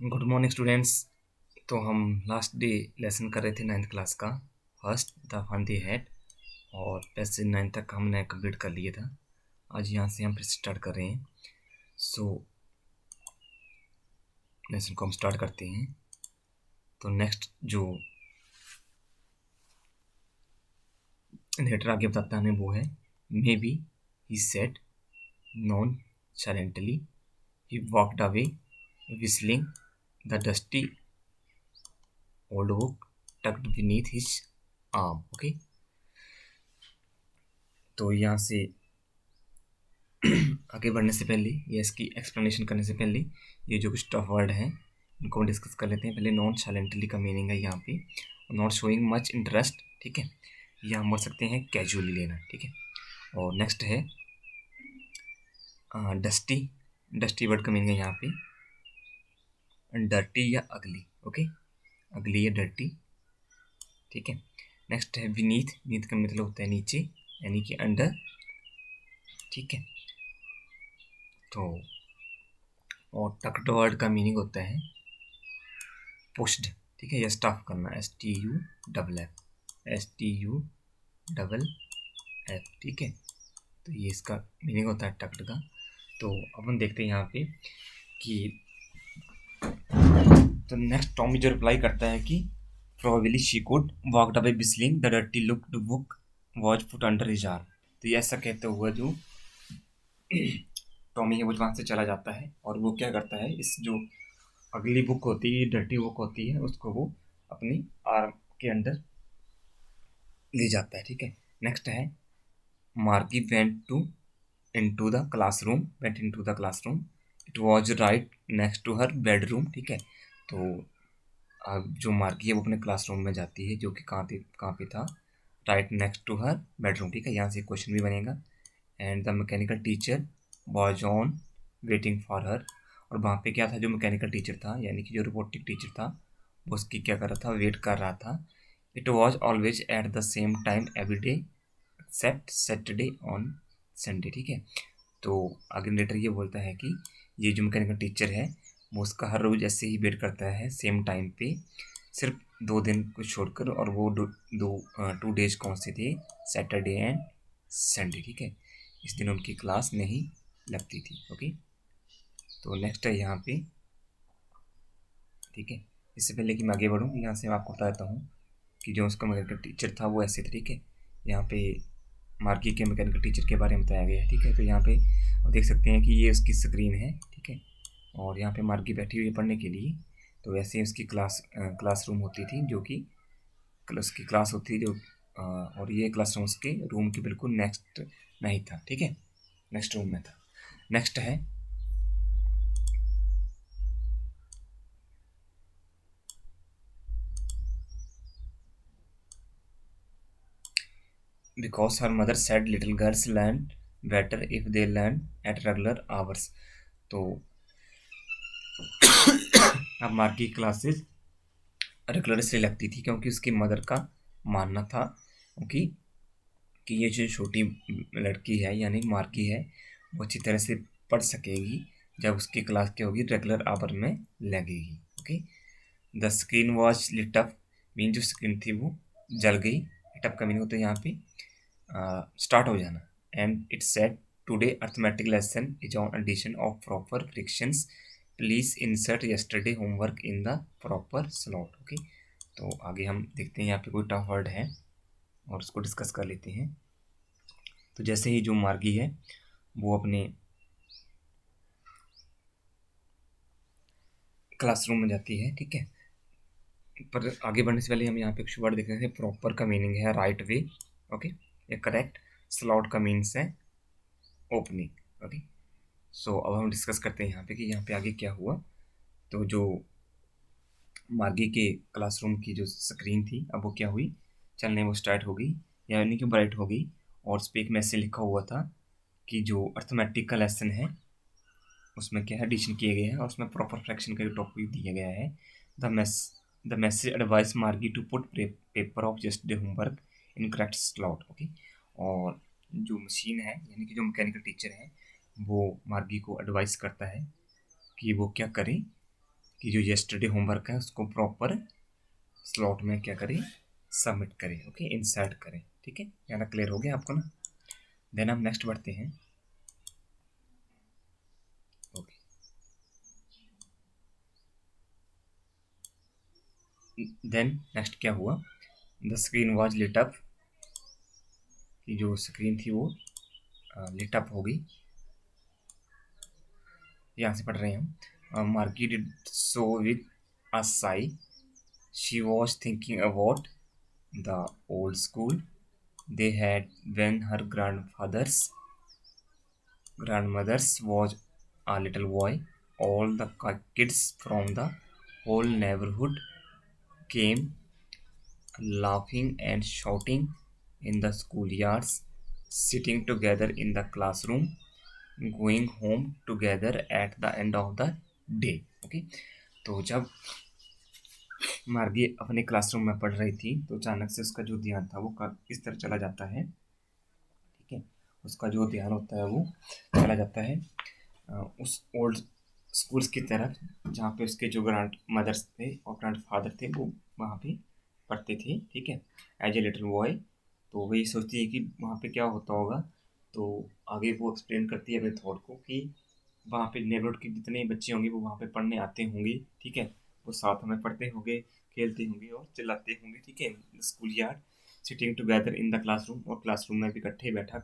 Good morning students. तो हम last day lesson कर रहे थे 9th क्लास का फर्स्ट द फंदी हेड, और पैसे 9 तक हमने कंप्लीट कर लिया था। आज यहाँ से हम फिर स्टार्ट कर रहे हैं। सो लेसन को हम स्टार्ट करते हैं। तो नेक्स्ट जो लेटर आगे बताता है हमें वो है may be he said non silently he walked away whistling the dusty old book tucked beneath his arm। Okay, तो यहाँ से आगे बढ़ने से पहले या इसकी एक्सप्लेनेशन करने से पहले ये जो कुछ टफ वर्ड हैं इनको हम डिस्कस कर लेते हैं। पहले नॉन साइलेंटली का मीनिंग है यहाँ पे नॉट शोइंग मच इंटरेस्ट, ठीक है, या हम बोल सकते हैं कैजुअली लेना, ठीक है। और नेक्स्ट है डस्टी। डस्टी वर्ड का मीनिंग है यहाँ पे डर्टी या अगली, ओके, अगली या डर्टी, ठीक है। नेक्स्ट है बीनीथ। बीनीथ का मतलब होता है नीचे, यानी कि अंडर, ठीक है। तो और टक्ड वर्ड का मीनिंग होता है पुश्ड, ठीक है, या स्टफ करना, STUFF, ठीक है। तो ये इसका मीनिंग होता है टक्ड का। तो अब हम देखते हैं यहाँ पे कि तो नेक्स्ट टॉमी जो रिप्लाई करता है कि probably she could walked away whistling the dirty looked book was put under his arm. तो ये ऐसा कहते हुए जो टॉमी है वो वहाँ से चला जाता है और वो क्या करता है, इस जो अगली बुक होती है, डर्टी बुक होती है, उसको वो अपनी आर्म के अंदर ले जाता है, ठीक है। नेक्स्ट है Margie went into the classroom it was right next to her bedroom, ठीक है। तो अब जो मार्गी है वो अपने क्लासरूम में जाती है, जो कि कहाँ पे था, right next to her bedroom, ठीक है। यहाँ से क्वेश्चन भी बनेगा। And the mechanical teacher was on waiting for her. और वहाँ पे क्या था, जो मैकेनिकल टीचर था यानी कि जो रोबोटिक टीचर था वो उसकी क्या कर रहा था, वेट कर रहा था। It was always at the same time every day except Saturday on Sunday, ठीक है। तो आगे लेटर ये बोलता है कि ये जो मैकेनिकल टीचर है वो उसका हर रोज़ ऐसे ही वेट करता है सेम टाइम पे, सिर्फ 2 दिन को छोड़कर, और वो 2 डेज कौन से थे, सैटरडे एंड संडे, ठीक है। इस दिन उनकी क्लास नहीं लगती थी, ओके। तो नेक्स्ट है यहाँ पे, ठीक है। इससे पहले कि मैं आगे बढ़ूँ यहाँ से मैं आपको बता देता हूँ कि जो उसका मैकेनिकल टीचर था वो ऐसे थे, ठीक है। यहाँ पे मार्गी के मैकेनिकल टीचर के बारे में बताया गया है, ठीक है। तो यहाँ पे आप देख सकते हैं कि ये उसकी स्क्रीन है, ठीक है, और यहाँ पे मार्गी बैठी हुई है पढ़ने के लिए। तो वैसे ही उसकी क्लासरूम होती थी, जो कि उसकी क्लास होती जो और ये क्लासरूम उसके रूम के बिल्कुल नेक्स्ट नहीं था, ठीक है, नेक्स्ट रूम में था। नेक्स्ट है because her mother said little girls learn better if they learn at regular hours. तो अब मार्गी की क्लासेस रेगुलर इसलिए लगती थी क्योंकि उसकी मदर का मानना था क्योंकि कि ये जो छोटी लड़की है यानी मार्गी है वो अच्छी तरह से पढ़ सकेगी जब उसकी क्लास क्या होगी, रेगुलर आवर में लगेगी, okay. The screen was lit up, mean जो स्क्रीन थी वो जल गई। लिट अप का मीनिंग होता है यहाँ पे स्टार्ट हो जाना। And it said today arithmetic lesson is on addition of proper fractions, please insert yesterday homework in the proper slot, okay. तो आगे हम देखते हैं यहाँ पे कोई टफ वर्ड है और उसको डिस्कस कर लेते हैं। तो जैसे ही जो मार्गी है वो अपने क्लासरूम में जाती है, ठीक है। पर आगे बढ़ने से पहले हम यहाँ पे कुछ वर्ड देख रहे हैं। प्रॉपर का मीनिंग है राइट वे, ओके, या करेक्ट। स्लॉट का मीन्स है ओपनिंग, ओके। सो अब हम डिस्कस करते हैं यहाँ पे कि यहाँ पे आगे क्या हुआ। तो जो मार्गी के क्लासरूम की जो स्क्रीन थी अब वो क्या हुई, चलने वो स्टार्ट हो गई, यानी कि ब्राइट हो गई। और उस पर एक मैसेज लिखा हुआ था कि जो अर्थमेटिक का लेसन है उसमें क्या है, एडिशन किए गए हैं और उसमें प्रॉपर फ्रैक्शन का टॉपिक दिया गया है। The message advise Margie to put paper of yesterday homework in correct slot, okay. और जो मशीन है यानी कि जो मैकेनिकल टीचर है वो मार्गी को एडवाइस करता है कि वो क्या करे, कि जो येस्टरडे होमवर्क है उसको प्रॉपर स्लॉट में क्या करें, सबमिट करें। ओके, इंसर्ट करें। ठीक है, यहाँ क्लियर हो गया आपको ना। देन हम नेक्स्ट बढ़ते हैं। ओके, देन नेक्स्ट क्या हुआ, the screen was lit up, कि जो स्क्रीन थी वो लिट अप हो गई। यहाँ से पढ़ रहे हैं हम। Marquee did so with a Sai, she was thinking about the old school they had when her grandmother's was a little boy. All the kids from the whole neighborhood came laughing and shouting in the schoolyards, sitting together in the classroom, going home together at the end of the day. Okay, तो जब मार्गी अपने classroom में पढ़ रही थी तो अचानक से उसका जो ध्यान था वो किस तरफ चला जाता है। ठीक है, उसका जो ध्यान होता है वो चला जाता है उस ओल्ड स्कूल्स की तरफ, जहाँ पे उसके जो ग्रैंड मदर्स थे और ग्रैंड फादर थे वो वहाँ पे पढ़ते थे। ठीक है, एज ए लिटिल बॉय। तो वही सोचती है कि वहाँ पे क्या होता होगा। तो आगे वो एक्सप्लेन करती है अपने थॉट को कि वहाँ पे नेबरहुड के जितने बच्चे होंगे वो वहाँ पे पढ़ने आते होंगे। ठीक है, वो साथ में पढ़ते होंगे, खेलते होंगे और चिल्लाते होंगे। ठीक है, school yard, sitting together in the classroom, और क्लासरूम में भी इकट्ठे बैठा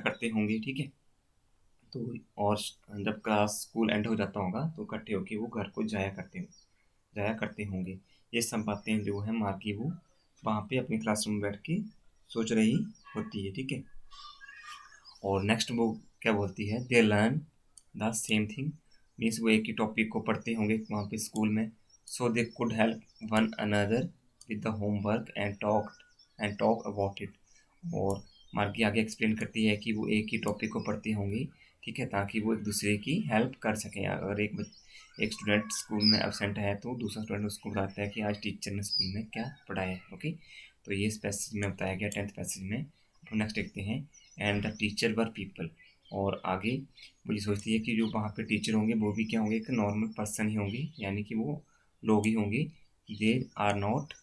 करते होंगे। ठीक है, तो और जब क्लास स्कूल एंड हो जाता होगा तो इकट्ठे होके वो घर को जाया करते होंगे। ये सब बातें जो है मार्गी वो वहाँ पे अपनी क्लासरूम में बैठ के सोच रही होती है। ठीक है, और नेक्स्ट वो क्या बोलती है, they learn the same thing, means वो एक ही टॉपिक को पढ़ते होंगे वहाँ पे स्कूल में। So they could help one another with the homework and talk about it. और मार्गी आगे एक्सप्लेन करती है कि वो एक ही टॉपिक को पढ़ते होंगे। ठीक है, ताकि वो एक दूसरे की हेल्प कर सकें। अगर एक स्टूडेंट स्कूल में एबसेंट है तो दूसरा स्टूडेंट उसको बताता है कि आज टीचर ने स्कूल में क्या पढ़ाया है। ओके, तो ये इस पैसेज में बताया गया, 10th पैसेज में। अब नेक्स्ट देखते हैं, and the teacher were people. और आगे वो ये सोचती है कि जो वहाँ पे टीचर होंगे वो भी क्या होंगे, एक नॉर्मल पर्सन ही होंगे, यानी कि वो लोग ही होंगे। दे आर नॉट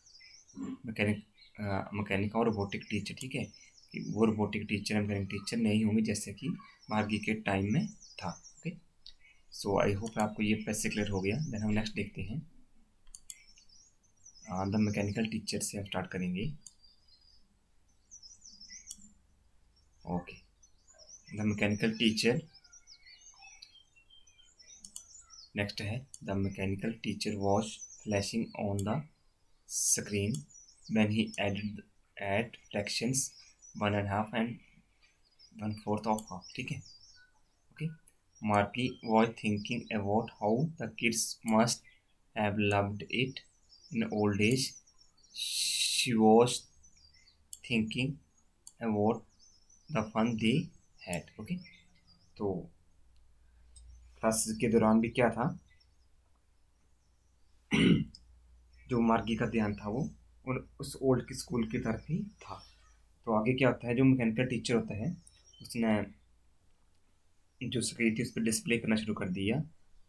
मैकेनिक और रोबोटिक टीचर। ठीक है, कि वो रोबोटिक टीचर मैकेनिक टीचर नहीं होंगे जैसे कि मार्गी के टाइम में था। ओके, सो आई होप आपको ये पैसे क्लियर हो गया। देन हम नेक्स्ट देखते हैं, द मैकेनिकल टीचर से हम स्टार्ट करेंगे। Okay, the mechanical teacher next है, the mechanical teacher was flashing on the screen when he add fractions 1.5 and 1/4 of half। ठीक है, okay, Margie was thinking about how the kids must have loved it in old days. She was thinking about the fun they had. Okay, तो class के दौरान भी क्या था, जो मार्गी का ध्यान था वो उस ओल्ड की स्कूल की तरफ ही था। तो आगे क्या होता है, जो मैकेनिकल टीचर होता है उसने जो स्क्रीन थी उस पर डिस्प्ले करना शुरू कर दिया।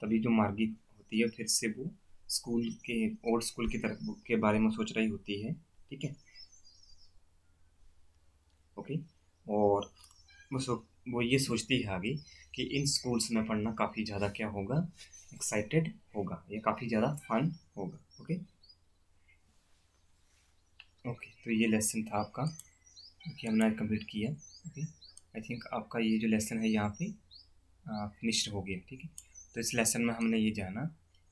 तभी जो मार्गी होती है फिर से वो स्कूल के ओल्ड स्कूल की तरफ के बारे में सोच रही होती है। ठीक है, ओके, और वो ये सोचती है आगे कि इन स्कूल्स में पढ़ना काफ़ी ज़्यादा क्या होगा, एक्साइटेड होगा, ये काफ़ी ज़्यादा फन होगा। ओके, ओके, तो ये लेसन था आपका कि हमने कंप्लीट किया। ओके, आई थिंक आपका ये जो लेसन है यहाँ पे फिनिश्ड हो गया। ठीक है, तो इस लेसन में हमने ये जाना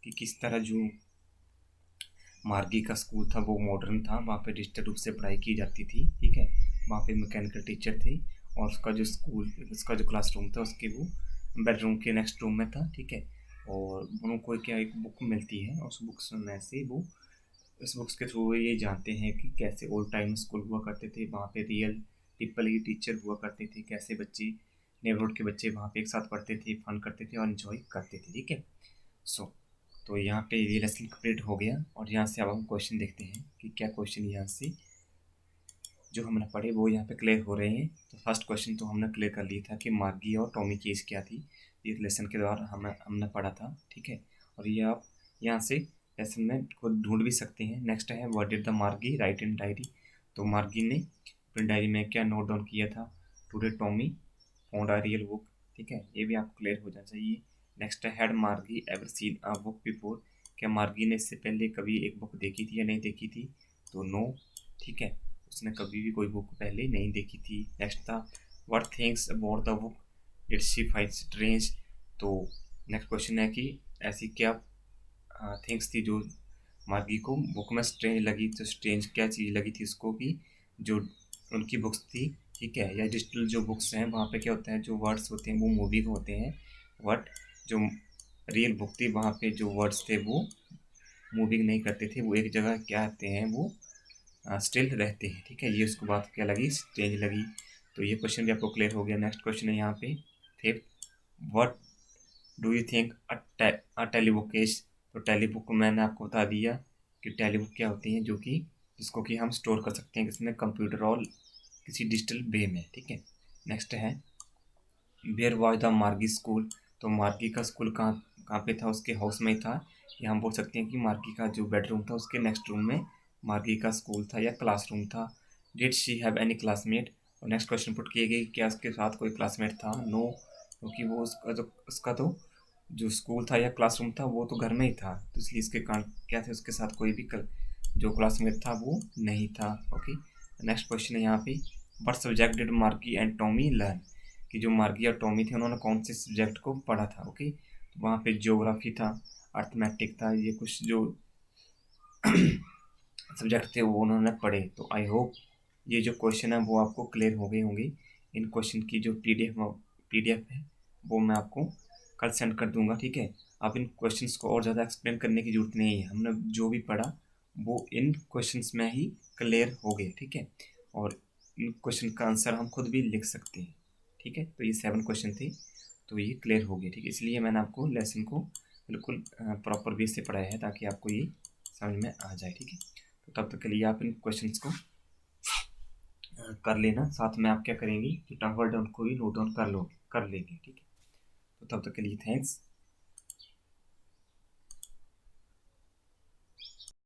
कि किस तरह जो मार्गी का स्कूल था वो मॉडर्न था, वहाँ पे डिजिटल रूप से पढ़ाई की जाती थी। ठीक है, वहाँ पे मैकेनिकल टीचर थे और उसका जो क्लासरूम था उसके वो बेडरूम के नेक्स्ट रूम में था। ठीक है, और उनको क्या एक बुक मिलती है और उस बुक्स में से वो इस बुक्स के थ्रू ये जानते हैं कि कैसे ओल्ड टाइम स्कूल हुआ करते थे, वहाँ पे रियल पीपल ही टीचर हुआ करते थे, कैसे बच्चे नेबरहुड के बच्चे वहाँ पे एक साथ पढ़ते थे, फन करते थे और इन्जॉय करते थे। ठीक है, सो तो यहाँ पे ये लेसन कंप्लीट हो गया और यहाँ से अब हम क्वेश्चन देखते हैं कि क्या क्वेश्चन यहाँ से जो हमने पढ़े वो यहाँ पे क्लियर हो रहे हैं। तो फर्स्ट क्वेश्चन तो हमने क्लियर कर लिया था कि मार्गी और टॉमी की एज क्या थी, ये लेसन के दौरान हमने पढ़ा था। ठीक है, और ये आप यहाँ से लेसन में खुद ढूंढ भी सकते हैं। नेक्स्ट है व्हाट डिड द मार्गी राइट इन डायरी। तो मार्गी ने अपनी डायरी में क्या नोट डाउन किया था? Today Tommy found a real book. ठीक है, ये भी आपको क्लियर हो जाना चाहिए। नेक्स्ट है हैड मार्गी ever seen a book before. क्या मार्गी ने इससे पहले कभी एक बुक देखी थी या नहीं देखी थी? तो नो। ठीक है, उसने कभी भी कोई बुक पहले नहीं देखी थी। नेक्स्ट था what things about the book did she find strange. तो नेक्स्ट क्वेश्चन है कि ऐसी क्या थिंग्स थी जो मार्गी को बुक में स्ट्रेंज लगी। तो स्ट्रेंज क्या चीज़ लगी थी उसको कि जो उनकी बुक्स थी, ठीक है, या डिजिटल जो बुक्स हैं वहाँ पे क्या होता है, जो वर्ड्स होते हैं वो मूवी के होते हैं, बट जो रियल बुक थी वहाँ पे जो वर्ड्स थे वो मूविंग नहीं करते थे, वो एक जगह क्या आते हैं, वो स्टिल रहते हैं। ठीक है, ये उसको बात क्या लगी, स्ट्रेंज लगी। तो ये क्वेश्चन भी आपको क्लियर हो गया। नेक्स्ट क्वेश्चन है यहाँ पे fifth, what do you think a telebook is. तो टेलीबुक मैंने आपको बता दिया कि टेलीबुक क्या होती है, जो कि जिसको कि हम स्टोर कर सकते हैं किसमें, कंप्यूटर और किसी डिजिटल वे में। ठीक है, नेक्स्ट है वेयर वॉज द मार्गी स्कूल। तो मार्गी का स्कूल कहाँ कहाँ पे था, उसके हाउस में ही था, या हम बोल सकते हैं कि मार्गी का जो बेडरूम था उसके नेक्स्ट रूम में मार्गी का स्कूल था या क्लासरूम था। Did she have any classmate. और नेक्स्ट क्वेश्चन पुट किए गए, क्या उसके साथ कोई क्लासमेट था? नो, क्योंकि वो उसका तो जो स्कूल था या क्लासरूम था वो तो घर में ही था, तो इसलिए इसके कारण क्या थे, उसके साथ कोई भी जो क्लासमेट था वो नहीं था। ओके, नेक्स्ट क्वेश्चन है यहाँ पे व्हाट सब्जेक्ट डिड मार्गी एंड टॉमी लर्न। कि जो मार्गी और टॉमी थे उन्होंने कौन से सब्जेक्ट को पढ़ा था? ओके, तो वहाँ पे ज्योग्राफी था, अर्थमेटिक था, ये कुछ जो सब्जेक्ट थे वो उन्होंने पढ़े। तो आई होप ये जो क्वेश्चन है वो आपको क्लियर हो गए होंगे। इन क्वेश्चन की जो पीडीएफ है वो मैं आपको कल सेंड कर दूंगा। ठीक है, आप इन क्वेश्चंस को और ज़्यादा एक्सप्लेन करने की जरूरत नहीं है, हमने जो भी पढ़ा वो इन क्वेश्चंस में ही क्लियर हो गए। ठीक है, और इन क्वेश्चन का आंसर हम खुद भी लिख सकते हैं। ठीक है, तो ये 7 क्वेश्चन थे, तो ये क्लियर हो गए। ठीक है, इसलिए मैंने आपको लेसन को बिल्कुल प्रॉपर वे से पढ़ाया है ताकि आपको ये समझ में आ जाए। ठीक है, तो तब तक के लिए आप इन क्वेश्चंस को कर लेना, साथ में आप क्या करेंगे कि टॉपर डाउन को भी नोट डाउन कर लेंगे। ठीक है, तो तब तक के लिए थैंक्स।